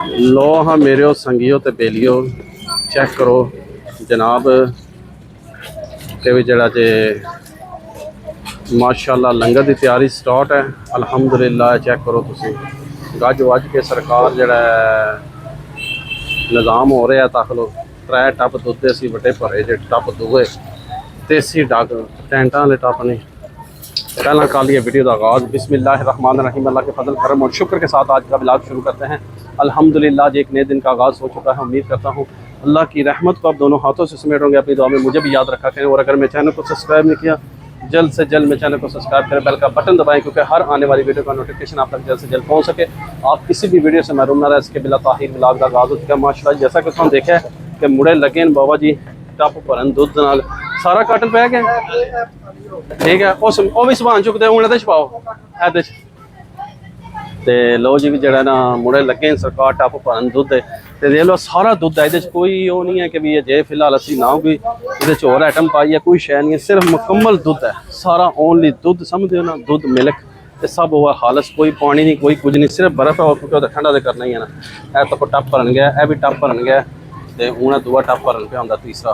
लो हाँ मेरे संगियो ते बेलियो चेक करो जनाब के भी जड़ा जे माशाल्लाह लंगर की तैयारी स्टार्ट है। अल्हम्दुलिल्लाह चेक करो तुसी गज वज के सरकार जड़ा निज़ाम हो रहा है। तक लो 3 टप दुध असी बड़े भरे जे टप दूए देसी डग टेंटा वाले टप ने। पहला काली वीडियो का आगाज़ बिस्मिल्लाहिर्रहमानिर्रहीम अल्लाह के फजल करम और शुक्र के साथ आज का ब्लॉग शुरू करते हैं। अल्हम्दुलिल्लाह आज एक नए दिन का आगाज़ हो चुका है। उम्मीद करता हूँ अल्लाह की रहमत को आप दोनों हाथों से समेटोगे। अपनी दुआ में मुझे भी याद रखा करें और अगर मेरे चैनल को सब्सक्राइब नहीं किया जल्द से जल्द मेरे चैनल को सब्सक्राइब करें, बेल का बटन दबाएं क्योंकि हर आने वाली वीडियो का नोटिफिकेशन आप तक जल्द से जल्द पहुँच सके। आप किसी भी वीडियो से महरूम ना रहे। इसके बिला ताहीर ब्लॉग का आगाज़ हो चुका है। माशाल्लाह जैसा कि तुम देखा है कि मुड़े लगे बाबा जी टप भरन दुध नाल सारा काटन पै गया ठीक है। उस भी समान चुकते हूँ ये पाओ ए ते लो जी जरा ना मुड़े लगे सरकार टप भरन दुध ते देख लो सारा दुध है। ये कोई वो नहीं है कि भी जे फिलहाल असी ना कोई ये होर आइटम पाई है, कोई शै नहीं है, सिर्फ मुकम्मल दुध है सारा। ओनली दुध समझते हो ना, दुध मिल्क ये सब हुआ खालस, कोई पानी नहीं कोई कुछ नहीं, सिर्फ बर्फ है क्योंकि ठंडा तो करना ही है ना। यह तो टप भरन गया, यह भी टप भरन गया ते हूँ दूआ टप भरन पे आंदा तीसरा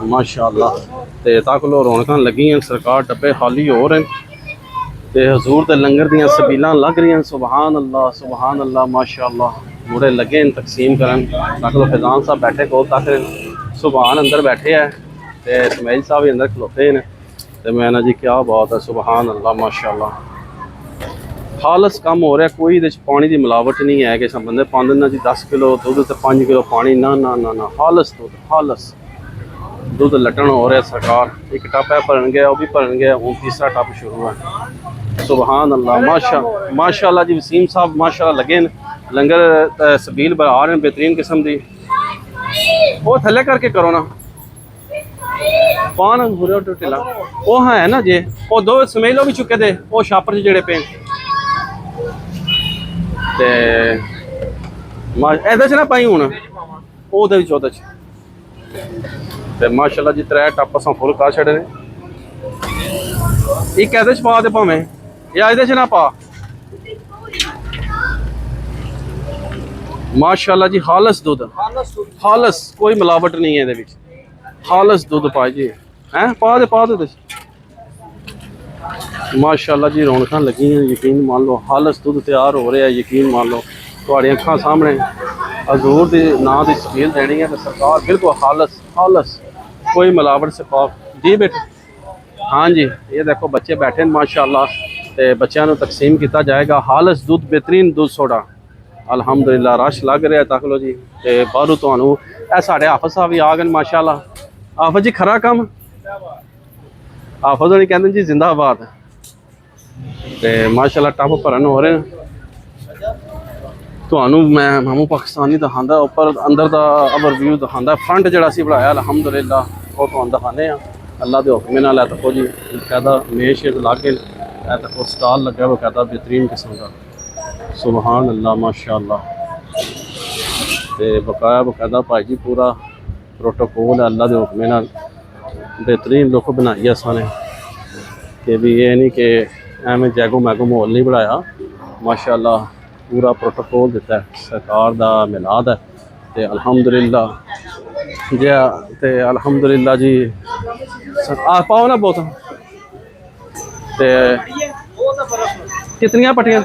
माशाअल्लाह। ते तक लो रौनक लगी हैं, सरकार डब्बे खाली हो रहे हैं ते हजूर के लंगर दियाँ सबीलां लग रही हैं। सुबहान अल्लाह माशाअल्लाह। मुड़े लगे हैं तकसीम करन। तक लो फैजान साहब बैठे को तक सुबहान अंदर बैठे है ते इसमाइल साहब भी अंदर खलोते हैं तो मैं ना जी क्या बात है सुबहान अल्लाह माशाअल्लाह। खालस काम हो रहा, कोई ये पानी की मिलावट नहीं है कि बंदे पाँच ना जी 10 किलो दुध तो 5 किलो पानी, ना ना ना ना खालस दुध खालस दुध लटन हो रहा सरकार। एक टप है भरन गया, वह भी भरन गया, हूँ तीसरा टप शुरू है। सुबहान अल्लाह माशाअल्लाह जी। वसीम साहब माशाअल्लाह लगे लंगर सबील बना रहे हैं बेहतरीन किस्म की। वो थले करके करो ना पान ढिला वो है ना जे वो दो समेलो भी चुके थे वो छापर जड़े पे ए ना पाई हूँ वो माशाअल्लाह जी 3 टप अस फुल कर छड़े ने। एक ए पा दे भावें या ए ना पा माशाअल्लाह जी। खालस दुध खालस कोई मिलावट नहीं है ये खालस दुध पा जी हैं पा दे माशाअल्लाह जी। रौनक लगी हैं यकीन मान लो, खालस दुध तैयार हो रहा है यकीन मान लो। थोड़ी अखा सामने हजूर के नाम की सबील देनी है तो सरकार बिल्कुल खालस खालस कोई मिलावट से पाक जी बेटे। हाँ जी ये देखो बच्चे बैठे हैं माशाअल्लाह ते बच्चों को तकसीम किया जाएगा। खालस दुध बेहतरीन दुध सोडा अल्हम्दुलिल्लाह रश लग रहा है। तक लो जी ते बाहरों तो साढ़े हाफिज साहब भी आ गए माशाअल्लाह। हाफिज जी खरा काम हाफिज होनी कहते जी जिंदाबाद ते माशाअल्लाह टप भरन हो रहे हैं। तो मैं मामू पाकिस्तानी दिखाता उपर अंदर का ओवरव्यू दिखाता फ्रंट जरा असी बनाया अल्हम्दुलिल्लाह वो तो दिखाने अल्लाह के हुक्म नाल। तको जी कहता मेज लागे तको स्टाल लगे वो कहता बेहतरीन किस्म का सुबहान अल्लाह माशाअल्लाह। ते बकाया बकायदा भाई जी पूरा प्रोटोकॉल है अल्लाह के हुक्म नाल बेहतरीन लुक बनाई है साने कि भी ये नहीं कि एवं जैगो मैगो माहौल नहीं बनाया माशाअल्लाह। पूरा प्रोटोकॉल दिता है सरकार का मिलाद है ते अल्हम्दुलिल्लाह जी ते अल्हम्दुलिल्लाह जी। पाओ ना बोतल ते कितनियां पट्टियां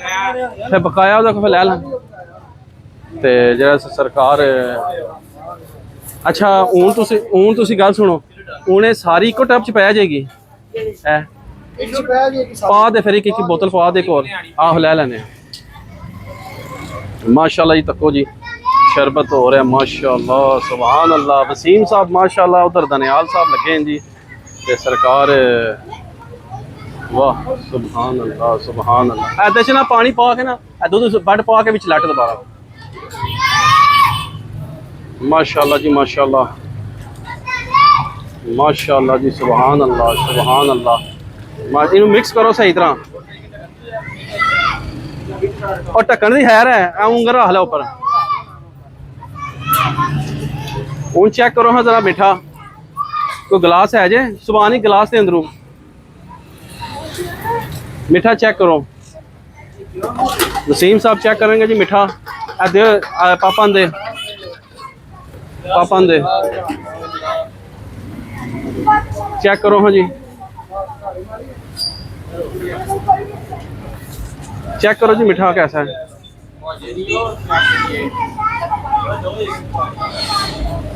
फिर बकाया फिर लै ला ते जरा सरकार। अच्छा हूँ तुसी गल सुनो हूँ सारी इको टप च पै जाएगी पा दे फिर एक बोतल पा दे एक और आहो लै लैने माशाअल्लाह जी। तको जी शरबत हो रहा है माशाअल्लाह सुभान अल्लाह। वसीम साहब माशाअल्लाह उधर दनियाल साहब लगे हैं जी ते सरकार वाह सुभान अल्लाह। ऐसे ना पानी पा के ना दूध बड पा के बिच लट दोबारा माशाअल्लाह जी माशाअल्लाह जी सुभान अल्लाह। इन्हू मिक्स करो सही तरह और ढक्कन की खैर है उंगर रख लो उपर। हूँ चेक करो हाँ जरा मीठा कोई गिलास है जे सुबह ही गिलास के अंदरों मीठा चेक करो। वसीम साहब चेक करेंगे जी मीठा दे पापा दे चेक करो। हाँ जी चेक करो जी मीठा कैसा है।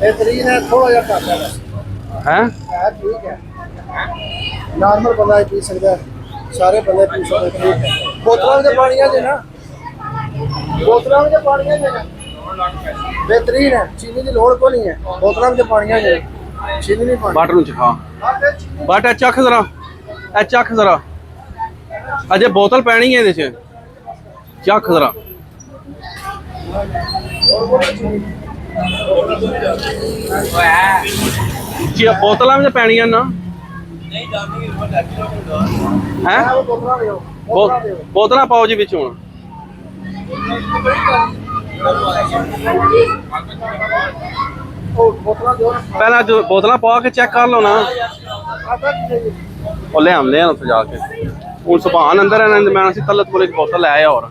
बेहतरीन है, थोड़ा जा घट हैं है, ठीक है, नॉर्मल बंदा पी सकता है, सारे बंदे पी सकते, ठीक है। बोतलों में पानी है ना, बोतलों में पानी है ना, बेहतरीन है, चीनी की लोड़ को नहीं है, बोतलों में पानी है, चीनी नहीं पानी। बट चखा बट चख जरा चख जरा अजे बोतल पैनी है ये चख जरा। बोतल में पैनी है ना है बोतल पाओ जी बिच हूँ पहला जो बोतल पा के चेक कर लो ना और ले आते हैं उत्थे जाके हूँ सुभान अंदर है मैं तलत को एक बोतल लै आया और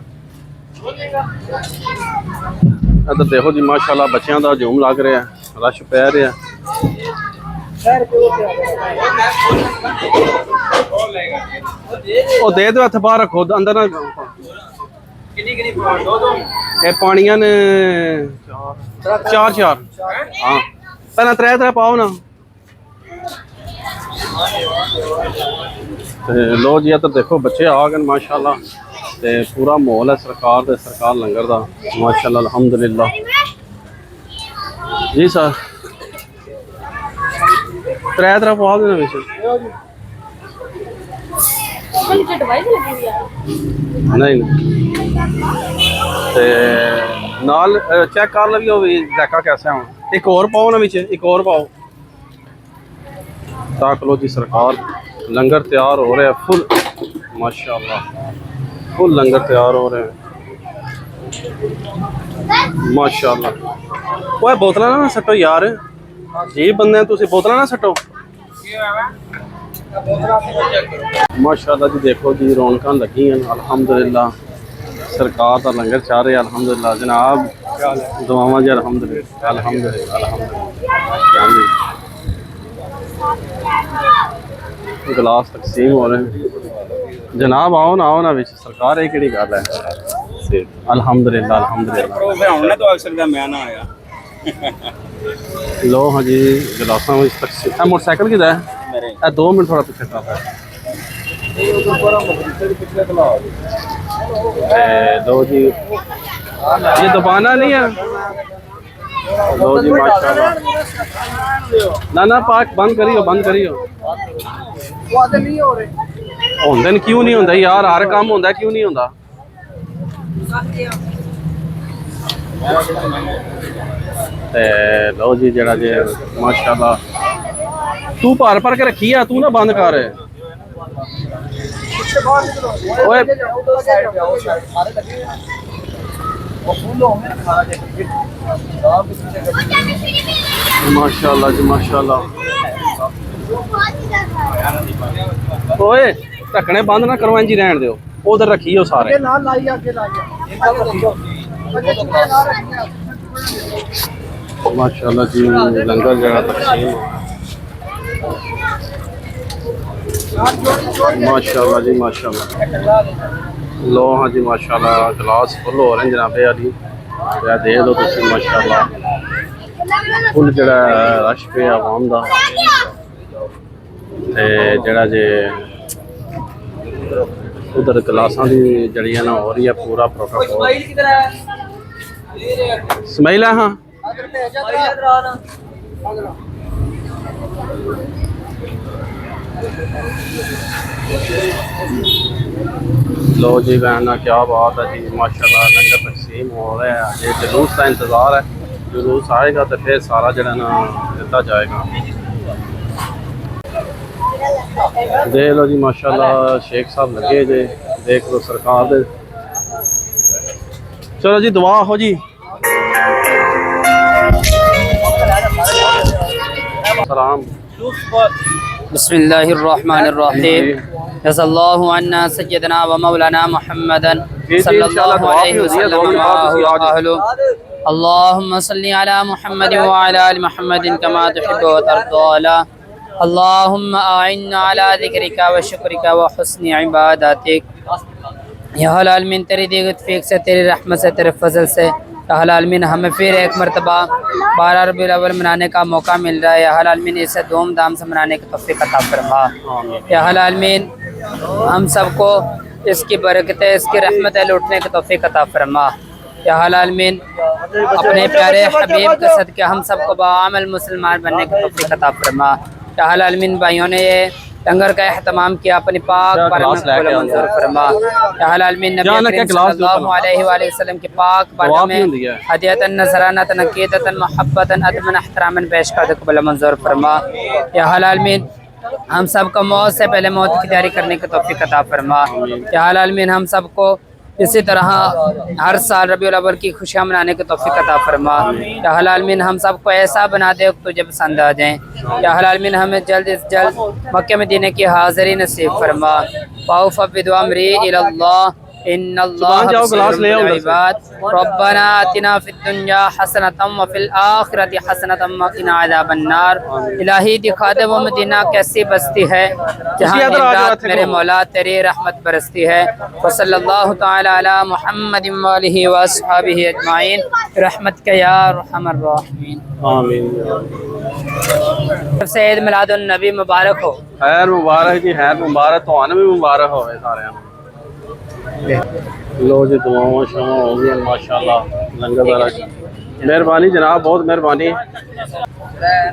इधर देखो जी माशाल्लाह बच्चों का हजूम लग रहा है रश पै रहा है। ओ दे दो हथ बाहर रखो अंदर ना ये पानिया ने चार हाँ पहला त्रै पाओ ना। लो जी इधर देखो बच्चे आ गए माशाल्लाह ते पूरा माहौल है सरकार लंगर का माशाल्लाह अल्हम्दुलिल्लाह जी सर त्रै पाओ देना बिच नहीं ते नाल चेक कर लो भी जायका कैसा है। एक और पाओ ना बिच एक और पाओ ताक लो जी सरकार लंगर तैयार हो रहे हैं फुल माशाल्लाह फुल लंगर तैयार हो रहे हैं माशाल्लाह। वो बोतल ना सटो यार जी बंदे तुम बोतल ना सटो माशाल्लाह जी। देखो जी रौनक लगी हैं अल्हम्दुलिल्लाह सरकार का लंगर चाह रहे अल्हम्दुलिल्लाह जनाब दुआवां जी अल्हम्दुलिल्लाह गिलास तकसीम हो रहे हैं जनाब आओ ना बिच सरकार ये केड़ी गल है अल्हम्दुलिल्लाह लो हाँ जी गिलासा मोटरसाइकिल कि है 2 मिनट थोड़ा पीछे कर दो जी ये दुकाना नहीं है लो जी माशाल्लाह ना पाक बंद करियो होंदे क्यों नहीं होंदा यार हर काम होंदा क्यों नहीं होंदा। लो जी जरा जे माशाल्लाह तू भर के रखी है तू ना बंद कर माशाल्लाह जी माशाल्लाह। ओए ढक्कने बंद ना करो इंज रहन दो उधर रखियो सारे माशाल्लाह जी लंगर जगह तकसीम माशाल्लाह जी माशाल्लाह। लो हाँ जी माशाल्लाह गिलास फुल हो रहे हैं जनाबे अली दे दो तुम माशाल्लाह फुल जड़ा रश पे आवाम का जड़ा जे उधर गिलासा की जड़ियाँ ना हो रही है पूरा प्रोटोकॉल स्माइल है। हाँ लो जी बहना क्या बात है जी माशाल्लाह लंगर तकसीम हो रहा है ये जुलूस का इंतज़ार है जुलूस आएगा तो फिर सारा जड़ा ना दिता जाएगा। देख लो जी माशाल्लाह शेख साहब लगे जे देख लो सरकार दे चलो जी दुआ हो जी सलाम बिस्मिल्लाहिर्रहमानिर्रहीम जज़ल्लाहु अन्ना सय्यदना व मौलाना मुहम्मदन सल्लल्लाहु अलैहि वसल्लम मा हुवा अहलु। अल्लाहुम्मा सल्ली अला मुहम्मद व अला आलि मुहम्मदिन कमा तुहिब्बु व तर्दा। अल्लाहुम्मा आइन्ना अला ज़िक्रिका व शुक्रिका व हुस्नि इबादतिक। या अल आलमीन तेरी दी गई तौफीक से, तेरी रहमत से, तेरे फजल से या अल आलमीन हमें फिर एक मरतबा 12 रबीउल अव्वल मनाने का मौका मिल रहा है। या अल आलमीन इसे धूमधाम से मनाने की तौफीक अता फरमा। या अल आलमीन हम सबको इसकी बरकतें, इसकी रहमतें लूटने की तौफीक अता फरमा। या अल आलमीन अपने प्यारे हबीब के सदके हम सबको बाअमल मुसलमान बनने की तौफीक अता फरमा। या अल आलमीन भाइयों ने ये लंगर का एहतमाम किया, अपनी पाक बारगाह में मंजूर फरमा। या अल आलमीन नबी करीम सल्लल्लाहु अलैहि वसल्लम के पाक बारगाह में हदियतन नज़रानतन अक़ीदतन मुहब्बतन अदबन एहतरामन पेश कर कबूल मंजूर फरमा। या अल आलमीन हम सबको मौत से पहले मौत की तैयारी करने की तौफीक अता फरमा। या अल आलमीन हम सबको इसी तरह हर साल रबीउल अव्वल की खुशियाँ मनाने की तौफीक अता फरमा। या अल आलमीन हम सबको ऐसा बना दे तुझे पसंद आ जाए। या अल आलमीन हमें जल्द से जल्द मक्के मदीने की हाज़िरी नसीब फरमा। वाउफ़ बिदुआ अमरी इलल्लाह इन्नल्लाह बसीरुल इबाद। रब्बना आतिना फिद दुनिया हसनतम व फिल आखिरति हसनतम व क़िना अज़ाबन नार। इलाही दिखा दे वो मदीना कैसी बस्ती है जहाँ दिन रात मेरे मौला तेरी रहमत बरसती है। व सल्लल्लाहु तआला अला मुहम्मदिन व आलिहि व अस्हाबिहि अजमाइन रहमतक या अरहमर राहिमीन। आमीन। सबसे ईद मिलादुन नबी मुबारक हो। खैर मुबारक जी, खैर मुबारक, तो भी मुबारक हो सारे। लो जी दुआओं शाम हो गई माशाल्लाह, लंगर वाला मेहरबानी जनाब, बहुत मेहरबानी।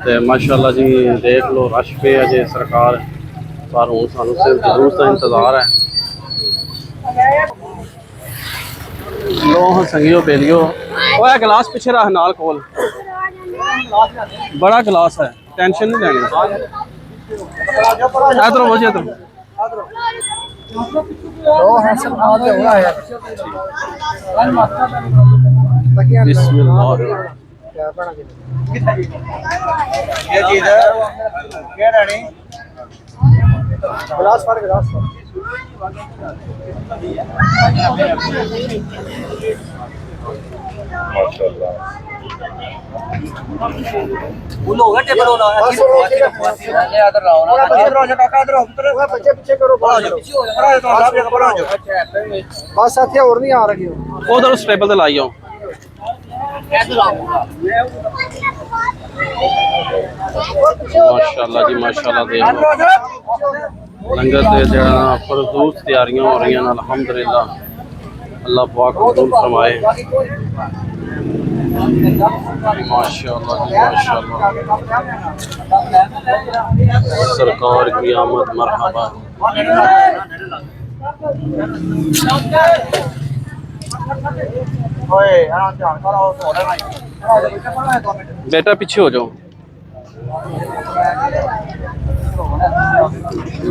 तो माशाल्लाह जी देख लो रश पे अजे सरकार पर हूँ सानू सिर्फ जुलूस का इंतज़ार है। लो हाँ संगियो बेलियो, वो है गिलास पीछे रख नाल कोल, बड़ा गिलास है, टेंशन नहीं लेनी। इधर वजह इधर बस साथी और नहीं आ रही उधर उस टेबल पे लाई आओ। माशाल्लाह जी माशाल्लाह, देख लो लंगर से जरा फरजूस तैयारियां हो रही हैं अल्हम्दुलिल्लाह। अल्लाह पाक कबूल फरमाए। माशाल्लाह जी माशाल्लाह, सरकार की आमद मरहबा। बेटा पीछे हो जाओ।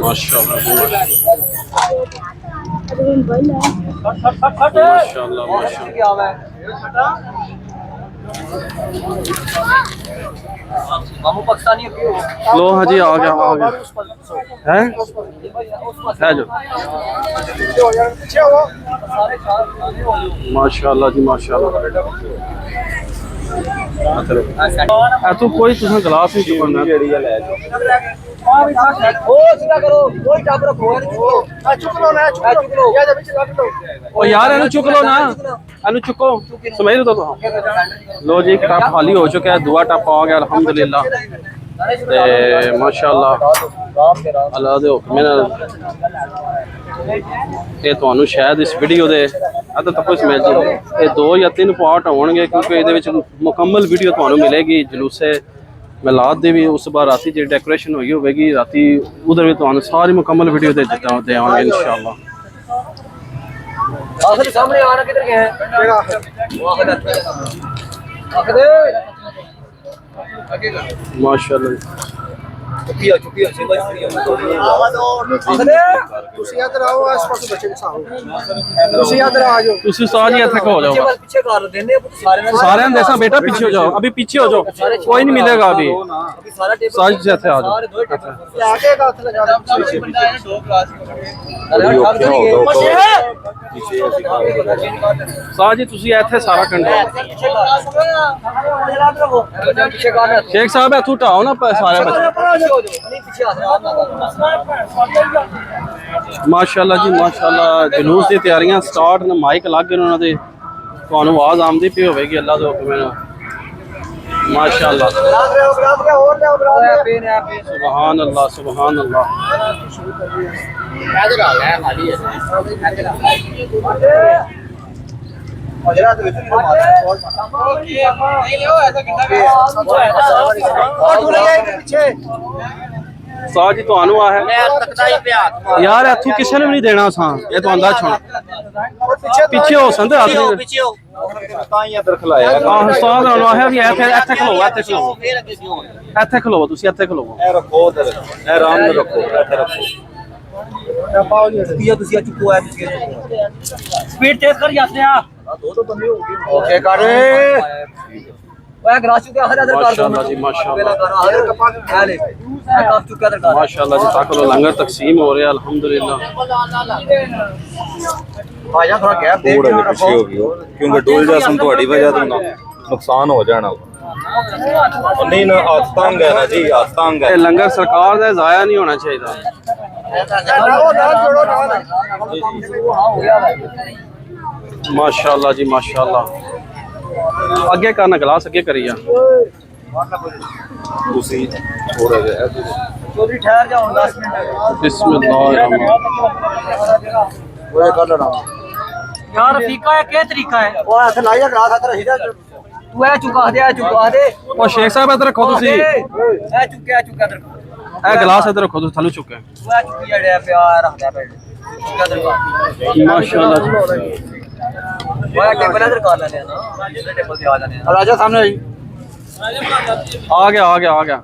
माशाल्लाह माशाल्लाह माशाल्लाह। लो हाँ जी आ गया है जो माशाल्लाह जी माशाल्लाह। तू कोई तुम गिलास नहीं चुकना यार, इन्हें चुक लो ना, इन्हें चुको समझ लो। तो लो जी टप खाली हो चुका है, दुआ टप आ गया अल्हम्दुलिल्लाह। माशाल्लाह अल्लाह दे हुक्म नाल ये तुहानू शायद इस वीडियो दे अद तक समझ ये 2 या 3 पार्ट होंगे, क्योंकि ये मुकम्मल वीडियो तुहानू मिलेगी जुलूसे मिलाद दी भी। उस बार राती जी डेकोरेशन हुई होगी राती, उधर भी तुहानू सारी मुकम्मल वीडियो दे देंगे इंशाअल्लाह। सामने आना किधर गए हैं माशाल्लाह। ਤੁਸੀਂ ਇੱਧਰ ਆਓ ਇਸ ਪਾਸੇ ਬੱਚੇ ਬਿਠਾਓ ਤੁਸੀਂ ਇੱਧਰ ਆ ਜਾਓ ਤੁਸੀਂ ਉਸਤਾਦ ਜੀ ਇੱਥੇ ਖੋ ਜਾओ पीछे कर देने सारे सारे ने देखा बेटा पीछे हो जाओ अभी पीछे हो जाओ कोई नहीं मिलेगा अभी सारा टेबल साज से ਇੱਥੇ ਆ ਜਾਓ ਲੈ ਕੇ ਹੱਥ ਲਗਾ ਦਿਓ ਸਾਜ ਜੀ ਤੁਸੀਂ ਇੱਥੇ ਸਾਰਾ ਕੰਟਰੋਲ पीछे कर ਸ਼ੇਖ ਸਾਹਿਬ ਇੱਥੋਂ ਢਾਓ ਨਾ ਸਾਰੇ ਬੱਚੇ ਮਾਸ਼ਾਅੱਲਾ ਜੀ ਮਾਸ਼ਾਅੱਲਾ ਜਲੂਸ ਦੀ ਤਿਆਰੀਆਂ ਸਟਾਰਟ ਨੇ ਮਾਈਕ ਲੱਗ ਗਏ ਉਹਨਾਂ ਦੇ ਤੁਹਾਨੂੰ ਆਵਾਜ਼ ਆਉਂਦੀ ਪਈ ਹੋਵੇਗੀ ਅੱਲਾ ਦੇ ਹੁਕਮ ਨਾਲ ਮਾਸ਼ਾਅੱਲਾ ਸੁਭਾਨ ਅੱਲਾਹ ਸੁਭਾਨ ਅੱਲਾਹ ਪਿੱਛੇ ਸਾਜ ਜੀ ਤੁਹਾਨੂੰ ਆ ਹੈ ਯਾਰ ਇੱਥੋਂ ਕਿਸੇ ਨੂੰ ਵੀ ਨਹੀਂ ਦੇਣਾ ਸਾਂ ਇਹ ਤੋਂ ਅੰਦਾਜ਼ ਛੋੜ ਪਿੱਛੇ ਹੋ ਸੰਦੇ ਆਦਮੀ ਤਾਂ ਹੀ ਇੱਧਰ ਖਲਾਇਆ ਆਹ ਉਸਤਾਦ ਨੂੰ ਆਇਆ ਵੀ ਇੱਥੇ ਖਲੋਵੋ ਇੱਥੇ ਖਲੋਵੋ ਤੁਸੀਂ ਇੱਥੇ ਖਲੋਵੋ ਇਹ ਰੱਖੋ ਉਧਰ ਇਹ ਆਰਾਮ ਨਾਲ ਰੱਖੋ ਇੱਥੇ ਰੱਖੋ स्पीड तेज कर जाते हैं ਓਕੇ ਕਰ ओए ग्रास चुके हर अदर कर माशाअल्लाह जी माशाअल्लाह चुके अदर कर माशाअल्लाह जी ताकलो लंगर तकसीम हो रहा है अल्हम्दुलिल्लाह ਆਜਾ ਥੋੜਾ ਗੈਪ ਦੇ ਥੋੜਾ ਜਿਹਾ ਪਿੱਛੇ ਹੋ ਗਿਓ ਕਿਉਂਕਿ ਡੋਲ ਜਾਸਮ ਤੁਹਾਡੀ ਵਜ੍ਹਾ ਤੋਂ ਨੁਕਸਾਨ ਹੋ ਜਾਣਾ ਨਹੀਂ ਨਾ ਆਤੰਗ ਹੈ ਨਾ ਜੀ ਆਤੰਗ ਹੈ ਇਹ ਲੰਗਰ ਸਰਕਾਰ ਦਾ ਜ਼ਾਇਆ ਨਹੀਂ ਹੋਣਾ ਚਾਹੀਦਾ माशाअल्लाह जी माशाअल्लाह ਅੱਗੇ ਕਰਨਾ ਗਲਾਸ ਅੱਗੇ ਕਰੀਆ ਤੁਸੀਂ ਥੋੜਾ ਜਿਹਾ ਚੋਰੀ ਠਹਿਰ ਜਾ ਹੁਣ 10 ਮਿੰਟ बिस्मिल्लाह ਓਏ ਕਰ ਲੈਣਾ यार रफीका है क्या तरीका है ਉਹ ਹੱਥ ਲਾਈਆ ਗਲਾਸ ਹੱਥ ਰਹੀ ਜਾ तू है चुका दे ਉਹ ਸ਼ੇਖ ਸਾਹਿਬ ਇੱਧਰ ਰੱਖੋ ਤੁਸੀਂ ए चुके अदर ਇਹ ਗਲਾਸ ਇੱਧਰ ਰੱਖੋ ਤੁਸੀਂ ਥੱਲੇ ਚੁੱਕੇ तू है चुकी जड़े प्यार रखदा पे चुके अदर कर माशाअल्लाह जी ओए टेबल अदर कर लेने ना टेबल पे आ जाने ਰਾਜਾ ਸਾਹਮਣੇ ਆਈ आ गया